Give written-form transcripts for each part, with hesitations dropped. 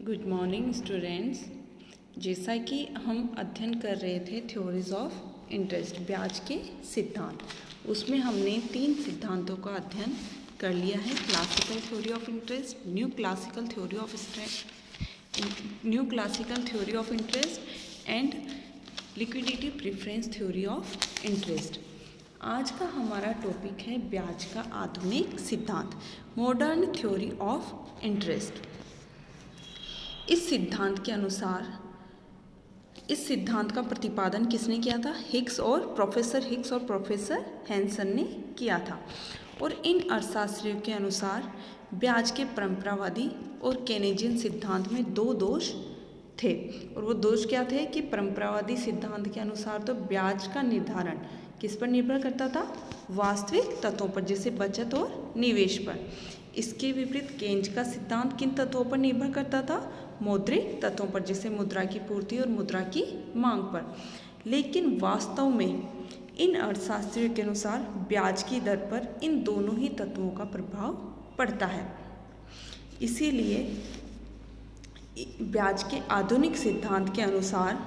Good morning students. जैसा कि हम अध्ययन कर रहे थे थ्योरीज ऑफ इंटरेस्ट, ब्याज के सिद्धांत, उसमें हमने 3 सिद्धांतों का अध्ययन कर लिया है। Classical theory of interest, new classical theory of interest and liquidity preference theory of interest. आज का हमारा टॉपिक है ब्याज का आधुनिक सिद्धांत, मॉडर्न थ्योरी ऑफ इंटरेस्ट। इस सिद्धांत का प्रतिपादन किसने किया था? प्रोफेसर हिग्स और प्रोफेसर हैंसन ने किया था। और इन अर्थशास्त्रियों के अनुसार ब्याज के परंपरावादी और केनेजियन सिद्धांत में 2 दोष थे। और वो दोष क्या थे कि परंपरावादी सिद्धांत के अनुसार तो ब्याज का निर्धारण किस पर निर्भर करता था? वास्तविक तत्वों पर, जैसे बचत और निवेश पर। इसके विपरीत केन्ज का सिद्धांत किन तत्वों पर निर्भर करता था? मौद्रिक तत्वों पर, जैसे मुद्रा की पूर्ति और मुद्रा की मांग पर। लेकिन वास्तव में इन अर्थशास्त्रियों के अनुसार ब्याज की दर पर इन दोनों ही तत्वों का प्रभाव पड़ता है। इसीलिए ब्याज के आधुनिक सिद्धांत के अनुसार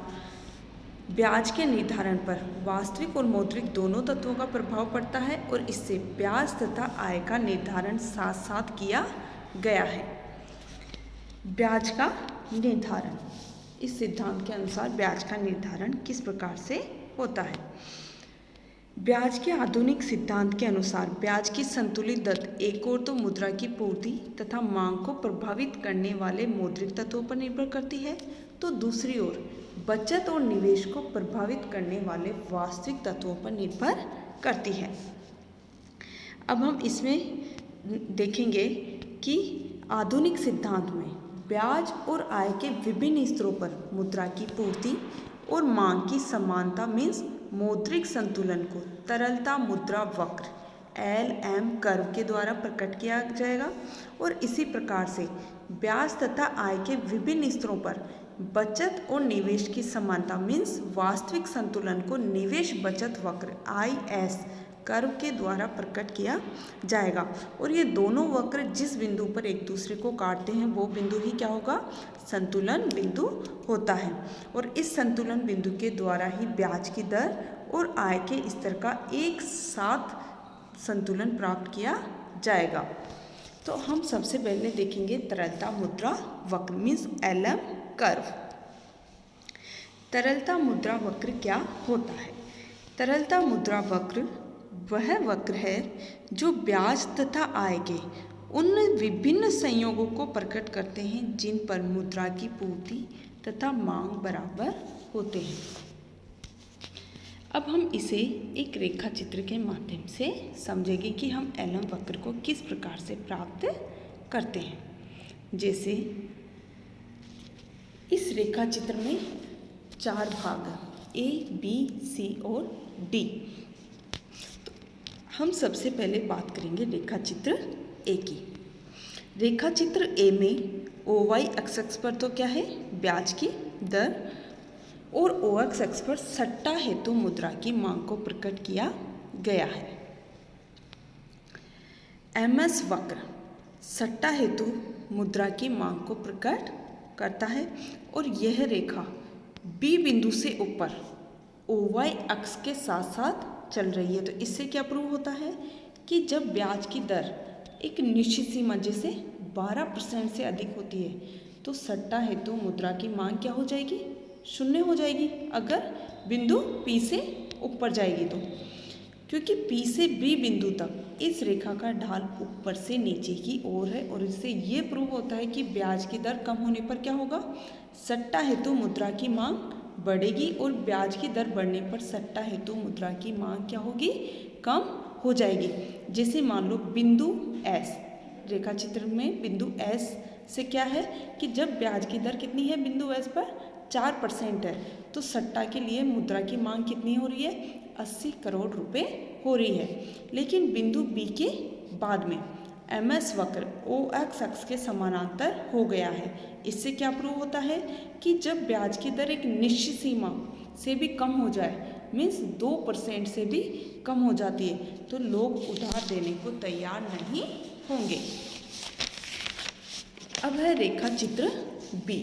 ब्याज के निर्धारण पर वास्तविक और मौद्रिक दोनों तत्वों का प्रभाव पड़ता है और इससे ब्याज तथा आय का निर्धारण साथ साथ किया गया है। ब्याज का निर्धारण, इस सिद्धांत के अनुसार ब्याज का निर्धारण किस प्रकार से होता है? ब्याज के आधुनिक सिद्धांत के अनुसार ब्याज की संतुलित दर एक ओर तो मुद्रा की पूर्ति तथा मांग को प्रभावित करने वाले मौद्रिक तत्वों पर निर्भर करती है, तो दूसरी ओर बचत और निवेश को प्रभावित करने वाले वास्तविक तत्वों पर निर्भर करती है। अब हम इसमें देखेंगे कि आधुनिक सिद्धांत में ब्याज और आय के विभिन्न स्तरों पर मुद्रा की पूर्ति और मांग की समानता मीन्स मौद्रिक संतुलन को तरलता मुद्रा वक्र LM कर्व के द्वारा प्रकट किया जाएगा। और इसी प्रकार से ब्याज तथा आय के विभिन्न स्तरों पर बचत और निवेश की समानता मीन्स वास्तविक संतुलन को निवेश बचत वक्र IS कर्व के द्वारा प्रकट किया जाएगा। और ये दोनों वक्र जिस बिंदु पर एक दूसरे को काटते हैं वो बिंदु ही क्या होगा? संतुलन बिंदु होता है। और इस संतुलन बिंदु के द्वारा ही ब्याज की दर और आय के स्तर का एक साथ संतुलन प्राप्त किया जाएगा। तो हम सबसे पहले देखेंगे तरलता मुद्रा वक्र मीन्स LM कर्व। तरलता मुद्रा वक्र क्या होता है? तरलता मुद्रा वक्र वह वक्र है जो ब्याज तथा आय के उन विभिन्न संयोगों को प्रकट करते हैं जिन पर मुद्रा की पूर्ति तथा मांग बराबर होते हैं। अब हम इसे एक रेखा चित्र के माध्यम से समझेंगे कि हम LM वक्र को किस प्रकार से प्राप्त करते हैं। जैसे इस रेखा चित्र में 4 भाग A, B, C और D। हम सबसे पहले बात करेंगे रेखा चित्र A की। रेखा चित्र A में OY एक्स पर तो क्या है? ब्याज की दर, और OX एक्स पर सट्टा हेतु मुद्रा की मांग को प्रकट किया गया है। MS वक्र सट्टा हेतु मुद्रा की मांग को प्रकट करता है और यह रेखा B बिंदु से ऊपर OY अक्ष के साथ साथ चल रही है। तो इससे क्या प्रूव होता है कि जब ब्याज की दर एक निश्चित सीमा जैसे 12% से अधिक होती है तो सट्टा हेतु मुद्रा की मांग क्या हो जाएगी? शून्य हो जाएगी, अगर बिंदु P से ऊपर जाएगी तो। क्योंकि P से B बिंदु तक इस रेखा का ढाल ऊपर से नीचे की ओर है और इससे ये प्रूव होता है कि ब्याज की दर कम होने पर क्या होगा? सट्टा हेतु मुद्रा की मांग बढ़ेगी और ब्याज की दर बढ़ने पर सट्टा हेतु मुद्रा की मांग क्या होगी? कम हो जाएगी। जैसे मान लो बिंदु S, रेखा चित्र में बिंदु S से क्या है कि जब ब्याज की दर कितनी है बिंदु S पर? 4% है, तो सट्टा के लिए मुद्रा की मांग कितनी हो रही है? 80 करोड़ रुपए हो रही है। लेकिन बिंदु B के बाद में MS वक्र OX अक्ष के समानांतर हो गया है। इससे क्या प्रूव होता है कि जब ब्याज की दर एक निश्चित सीमा से भी कम हो जाए मीन्स 2% से भी कम हो जाती है तो लोग उधार देने को तैयार नहीं होंगे। अब है रेखा चित्र बी।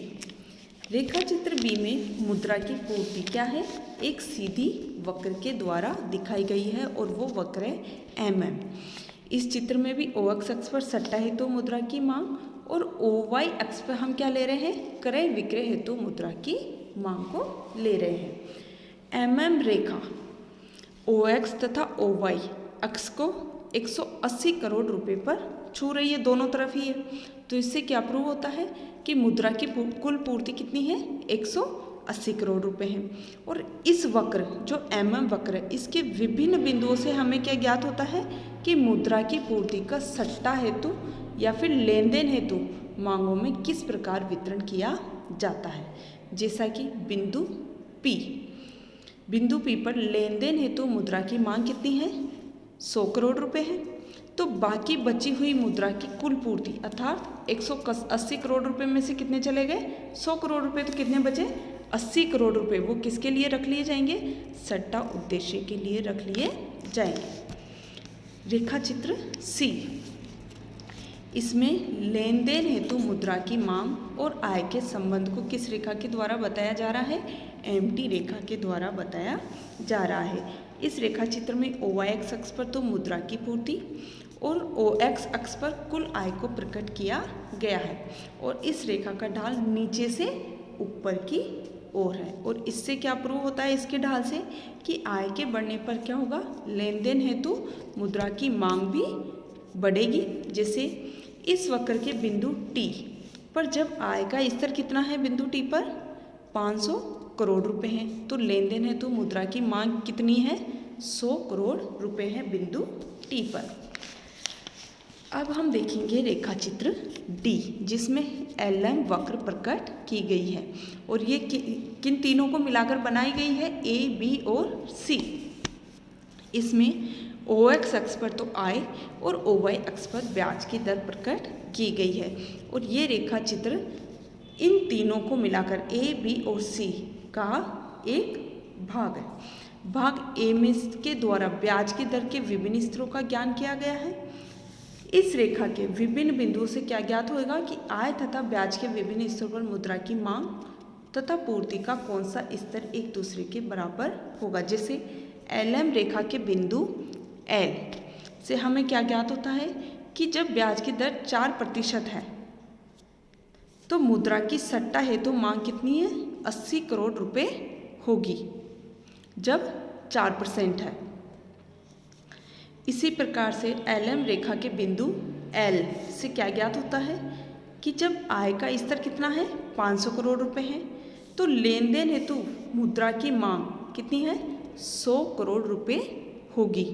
रेखा चित्र बी में मुद्रा की पूर्ति क्या है? एक सीधी वक्र के द्वारा दिखाई गई है और वो वक्र है MM। इस चित्र में भी OX अक्ष पर सट्टा हेतु मुद्रा की मांग और OY अक्ष पर हम क्या ले रहे हैं? क्रय विक्रय हेतु मुद्रा की मांग को ले रहे हैं। MM रेखा OX तथा OY अक्ष को 180 करोड़ रुपए पर छू रही है, दोनों तरफ ही है। तो इससे क्या प्रूव होता है कि मुद्रा की कुल पूर्ति कितनी है? 180 करोड़ रुपए है। और इस वक्र जो MM वक्र है, इसके विभिन्न बिंदुओं से हमें क्या ज्ञात होता है कि मुद्रा की पूर्ति का सट्टा हेतु या फिर लेन देन हेतु मांगों में किस प्रकार वितरण किया जाता है। जैसा कि बिंदु P पर लेन देन हेतु मुद्रा की मांग कितनी है? 100 करोड़ रुपए है। तो बाकी बची हुई मुद्रा की कुल पूर्ति अर्थात 180 करोड़ रुपए में से कितने चले गए? 100 करोड़ रुपए। तो कितने बचे? 80 करोड़ रुपए। वो किसके लिए रख लिए जाएंगे? सट्टा उद्देश्य के लिए रख लिए जाएंगे। रेखा चित्र सी, इसमें लेन देन हेतु मुद्रा की मांग और आय के संबंध को किस रेखा के द्वारा बताया जा रहा है? MT रेखा के द्वारा बताया जा रहा है। इस रेखा चित्र में OX अक्ष पर तो मुद्रा की पूर्ति और OX अक्ष पर कुल आय को प्रकट किया गया है और इस रेखा का ढाल नीचे से ऊपर की ओर है। और इससे क्या प्रूव होता है इसके ढाल से कि आय के बढ़ने पर क्या होगा? लेन देन हेतु मुद्रा की मांग भी बढ़ेगी। जैसे इस वक्र के बिंदु T पर जब आय का स्तर कितना है? बिंदु T पर 500 करोड़ रुपए हैं, तो लेन देन हेतु मुद्रा की मांग कितनी है? 100 करोड़ रुपए है बिंदु T पर। अब हम देखेंगे रेखा चित्र D, जिसमें LM वक्र प्रकट की गई है और ये किन तीनों को मिलाकर बनाई गई है? A, B और C। इसमें OX अक्ष पर तो आय और OY अक्ष पर ब्याज की दर प्रकट की गई है और ये रेखा चित्र इन तीनों को मिलाकर A, B और C का एक भाग है। भाग A में के द्वारा ब्याज की दर के विभिन्न स्तरों का ज्ञान किया गया है। इस रेखा के विभिन्न बिंदुओं से क्या ज्ञात होगा कि आय तथा ब्याज के विभिन्न स्तरों पर मुद्रा की मांग तथा पूर्ति का कौन सा स्तर एक दूसरे के बराबर होगा। जैसे LM रेखा के बिंदु L से हमें क्या ज्ञात होता है कि जब ब्याज की दर 4% है तो मुद्रा की सट्टा हेतु मांग कितनी है? 80 करोड़ रुपए होगी जब 4% है। इसी प्रकार से LM रेखा के बिंदु L से क्या ज्ञात होता है कि जब आय का स्तर कितना है? 500 करोड़ रुपए है, तो लेन देन हेतु मुद्रा की मांग कितनी है? 100 करोड़ रुपए होगी।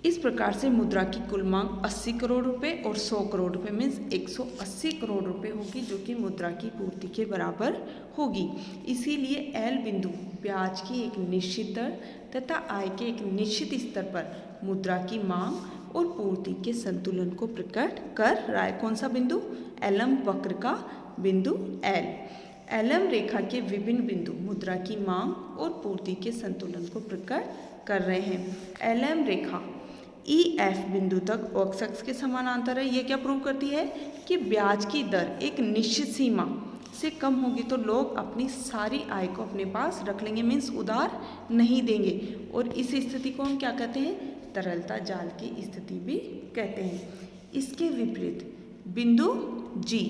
इस प्रकार से मुद्रा की कुल मांग 80 करोड़ रुपए और 100 करोड़ रुपए मीन्स 180 करोड़ रुपए होगी, जो कि मुद्रा की पूर्ति के बराबर होगी। इसीलिए L बिंदु ब्याज की एक निश्चित दर तथा आय के एक निश्चित स्तर पर मुद्रा की मांग और पूर्ति के संतुलन को प्रकट कर रहा है। कौन सा बिंदु? LM वक्र का बिंदु L। LM रेखा के विभिन्न बिंदु मुद्रा की मांग और पूर्ति के संतुलन को प्रकट कर रहे हैं। LM रेखा EF बिंदु तक OX अक्ष के समानांतर है। ये क्या प्रूव करती है कि ब्याज की दर एक निश्चित सीमा से कम होगी तो लोग अपनी सारी आय को अपने पास रख लेंगे, मीन्स उधार नहीं देंगे। और इस स्थिति को हम क्या कहते हैं? तरलता जाल की स्थिति भी कहते हैं। इसके विपरीत बिंदु G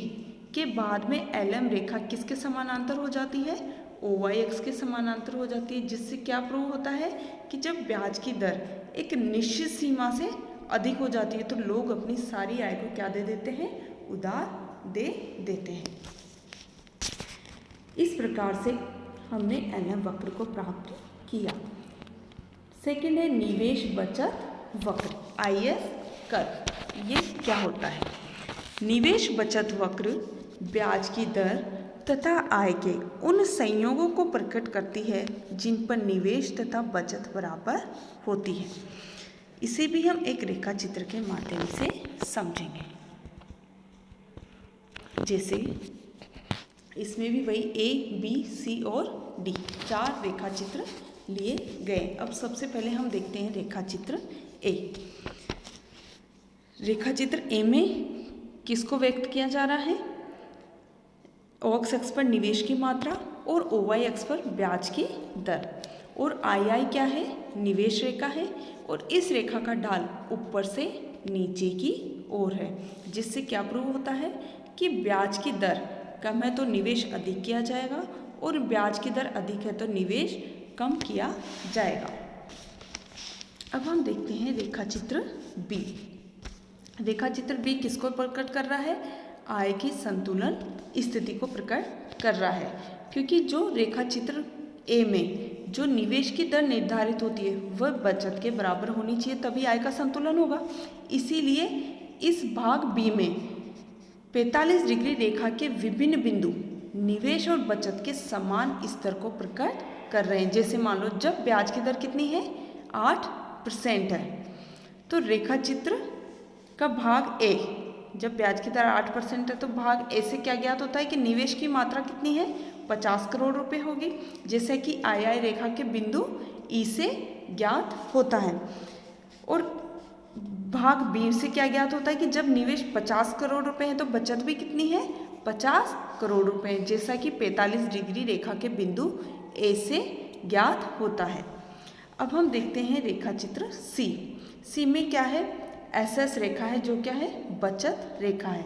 के बाद में LM रेखा किसके समानांतर हो जाती है? OY अक्ष के समानांतर हो जाती है, जिससे क्या प्रूव होता है कि जब ब्याज की दर एक निश्चित सीमा से अधिक हो जाती है तो लोग अपनी सारी आय को क्या दे देते हैं? उधार दे देते हैं। इस प्रकार से हमने LM वक्र को प्राप्त किया। सेकंड है निवेश बचत वक्र, IS कर्व। ये क्या होता है? निवेश बचत वक्र ब्याज की दर तथा आय के उन संयोगों को प्रकट करती है जिन पर निवेश तथा बचत बराबर होती है। इसे भी हम एक रेखा चित्र के माध्यम से समझेंगे। जैसे इसमें भी वही A, B, C और D 4 रेखा चित्र लिए गए। अब सबसे पहले हम देखते हैं रेखा चित्र A। रेखा चित्र ए में किसको व्यक्त किया जा रहा है? OX अक्ष पर निवेश की मात्रा और OY अक्ष पर ब्याज की दर। और II क्या है? निवेश रेखा है और इस रेखा का ढाल ऊपर से नीचे की ओर है, जिससे क्या प्रूव होता है कि ब्याज की दर कम है तो निवेश अधिक किया जाएगा और ब्याज की दर अधिक है तो निवेश कम किया जाएगा। अब हम देखते हैं रेखा चित्र बी। रेखा चित्र बी किसको प्रकट कर रहा है? आय की संतुलन स्थिति को प्रकट कर रहा है, क्योंकि जो रेखा चित्र ए में जो निवेश की दर निर्धारित होती है वह बचत के बराबर होनी चाहिए, तभी आय का संतुलन होगा। इसीलिए इस भाग बी में 45 डिग्री रेखा के विभिन्न बिंदु निवेश और बचत के समान स्तर को प्रकट कर रहे हैं। जैसे मान लो जब ब्याज की दर कितनी है? 8% है, तो रेखा चित्र का भाग ए, जब ब्याज की दर 8% है तो भाग ए से क्या ज्ञात होता है कि निवेश की मात्रा कितनी है? 50 करोड़ रुपए होगी, जैसे कि II रेखा के बिंदु ई से ज्ञात होता है। और भाग बी से क्या ज्ञात होता है कि जब निवेश 50 करोड़ रुपए है तो बचत भी कितनी है? 50 करोड़ रुपए, जैसा कि 45 डिग्री रेखा के बिंदु ए से ज्ञात होता है। अब हम देखते हैं रेखा चित्र सी। सी में क्या है? SS रेखा है, जो क्या है? बचत रेखा है।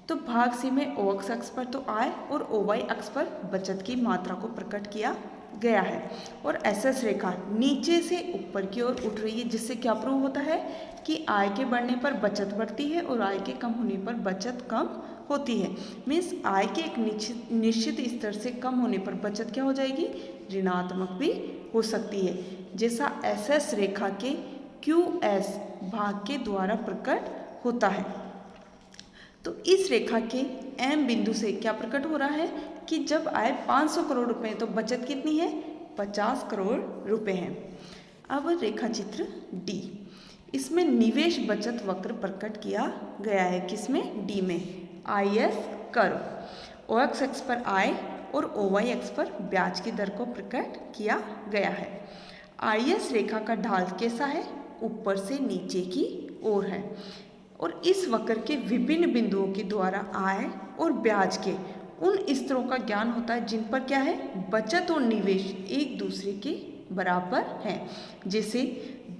तो भाग सी में OX अक्ष पर तो आय और OY अक्ष पर बचत की मात्रा को प्रकट किया गया है। और SS रेखा नीचे से ऊपर की ओर उठ रही है, जिससे क्या प्रूव होता है कि आय के बढ़ने पर बचत बढ़ती है और आय के कम होने पर बचत कम होती है। मीन्स आय के एक निश्चित स्तर से कम होने पर बचत क्या हो जाएगी? ऋणात्मक भी हो सकती है, जैसा SS रेखा के QS भाग के द्वारा प्रकट होता है। तो इस रेखा के M बिंदु से क्या प्रकट हो रहा है कि जब आय 500 करोड़ रुपए है तो बचत कितनी है? 50 करोड़ रुपए है। अब रेखा चित्र डी, इसमें निवेश बचत वक्र प्रकट किया गया है। किसमें? डी में। IS कर्व OX अक्ष पर आय और OY अक्ष पर ब्याज की दर को प्रकट किया गया है। IS रेखा का ढाल कैसा है? ऊपर से नीचे की ओर है और इस वक्र के विभिन्न बिंदुओं के द्वारा आय और ब्याज के उन स्तरों का ज्ञान होता है जिन पर क्या है? बचत और निवेश एक दूसरे के बराबर हैं। जैसे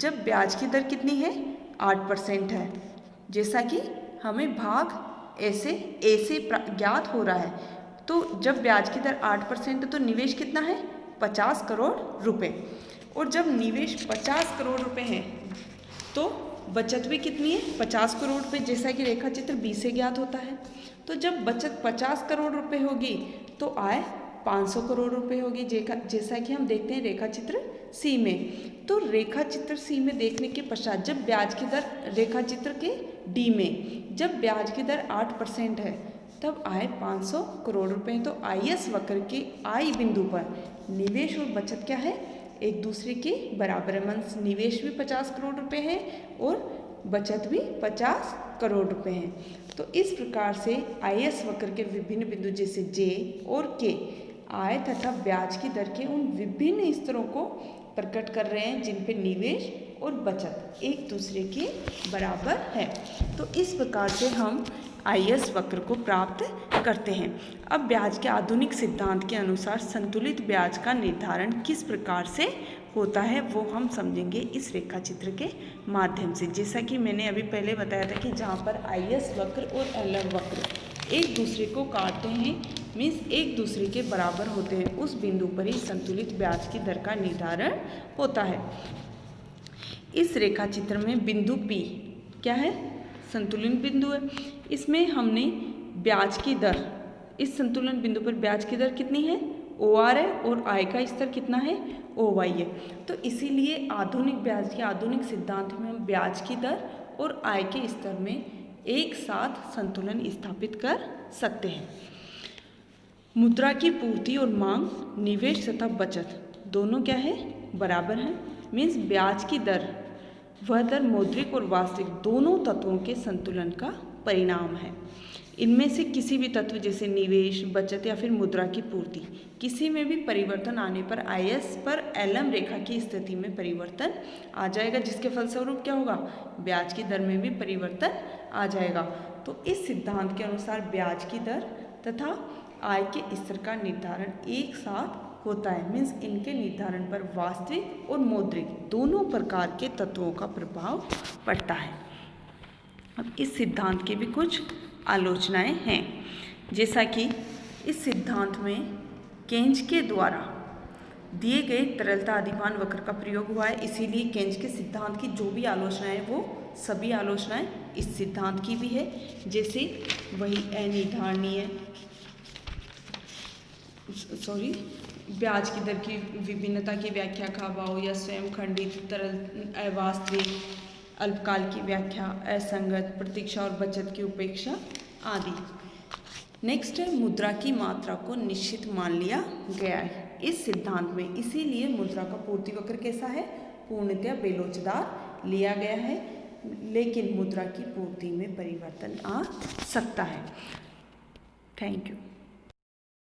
जब ब्याज की दर कितनी है? 8% है, जैसा कि हमें भाग ए से ज्ञात हो रहा है। तो जब ब्याज की दर 8% है तो निवेश कितना है? 50 करोड़ रुपए। और जब निवेश 50 करोड़ रुपए है तो बचत भी कितनी है? 50 करोड़ रुपए, जैसा कि रेखा चित्र बी से ज्ञात होता है। तो जब बचत 50 करोड़ रुपए होगी तो आय 500 करोड़ रुपए होगी, जैसा कि हम देखते हैं रेखा चित्र सी में। तो रेखा चित्र सी में देखने के पश्चात जब ब्याज की दर रेखा चित्र के डी में जब ब्याज की दर 8% है तब आय 500 करोड़ रुपए। तो IS वक्र के आई बिंदु पर निवेश और बचत क्या है? एक दूसरे के बराबर है। मीन्स निवेश भी 50 करोड़ रुपए है और बचत भी 50 करोड़ रुपए है। तो इस प्रकार से IS वक्र के विभिन्न बिंदु जैसे J और K आय तथा ब्याज की दर के उन विभिन्न स्तरों को प्रकट कर रहे हैं जिन पे निवेश और बचत एक दूसरे के बराबर है। तो इस प्रकार से हम IS वक्र को प्राप्त करते हैं। अब ब्याज के आधुनिक सिद्धांत के अनुसार संतुलित ब्याज का निर्धारण किस प्रकार से होता है वो हम समझेंगे इस रेखा चित्र के माध्यम से। जैसा कि मैंने अभी पहले बताया था कि जहाँ पर IS वक्र और LM वक्र एक दूसरे को काटते हैं, मीन्स एक दूसरे के बराबर होते हैं, उस बिंदु पर ही संतुलित ब्याज की दर का निर्धारण होता है। इस रेखा चित्र में बिंदु P क्या है? संतुलन बिंदु है। इसमें हमने ब्याज की दर, इस संतुलन बिंदु पर ब्याज की दर कितनी है? OR है और आय का स्तर कितना है? OY है। तो इसीलिए आधुनिक ब्याज के आधुनिक सिद्धांत में हम ब्याज की दर और आय के स्तर में एक साथ संतुलन स्थापित कर सकते हैं। मुद्रा की पूर्ति और मांग, निवेश तथा बचत दोनों क्या है? बराबर हैं। मीन्स ब्याज की दर वह दर मौद्रिक और वास्तविक दोनों तत्वों के संतुलन का परिणाम है। इनमें से किसी भी तत्व जैसे निवेश, बचत या फिर मुद्रा की पूर्ति, किसी में भी परिवर्तन आने पर IS पर LM रेखा की स्थिति में परिवर्तन आ जाएगा, जिसके फलस्वरूप क्या होगा, ब्याज की दर में भी परिवर्तन आ जाएगा। तो इस सिद्धांत के अनुसार ब्याज की दर तथा आय के स्तर का निर्धारण एक साथ होता है। मीन्स इनके निर्धारण पर वास्तविक और मौद्रिक दोनों प्रकार के तत्वों का प्रभाव पड़ता है। अब इस सिद्धांत की भी कुछ आलोचनाएं हैं, जैसा कि इस सिद्धांत में केंज के द्वारा दिए गए तरलता अधिमान वक्र का प्रयोग हुआ है, इसीलिए केंज के सिद्धांत की जो भी आलोचनाएं वो सभी आलोचनाएं इस सिद्धांत की भी है। जैसे वही अनिर्धारणीय ब्याज की दर की विभिन्नता की व्याख्या का अभाव या स्वयं खंडित, तरल, अवास्तविक, अल्पकाल की व्याख्या, असंगत, प्रतीक्षा और बचत की उपेक्षा आदि। नेक्स्ट है मुद्रा की मात्रा को निश्चित मान लिया गया है इस सिद्धांत में, इसीलिए मुद्रा का पूर्ति वक्र कैसा है, पूर्णतया बेलोचदार लिया गया है, लेकिन मुद्रा की पूर्ति में परिवर्तन आ सकता है। Thank you.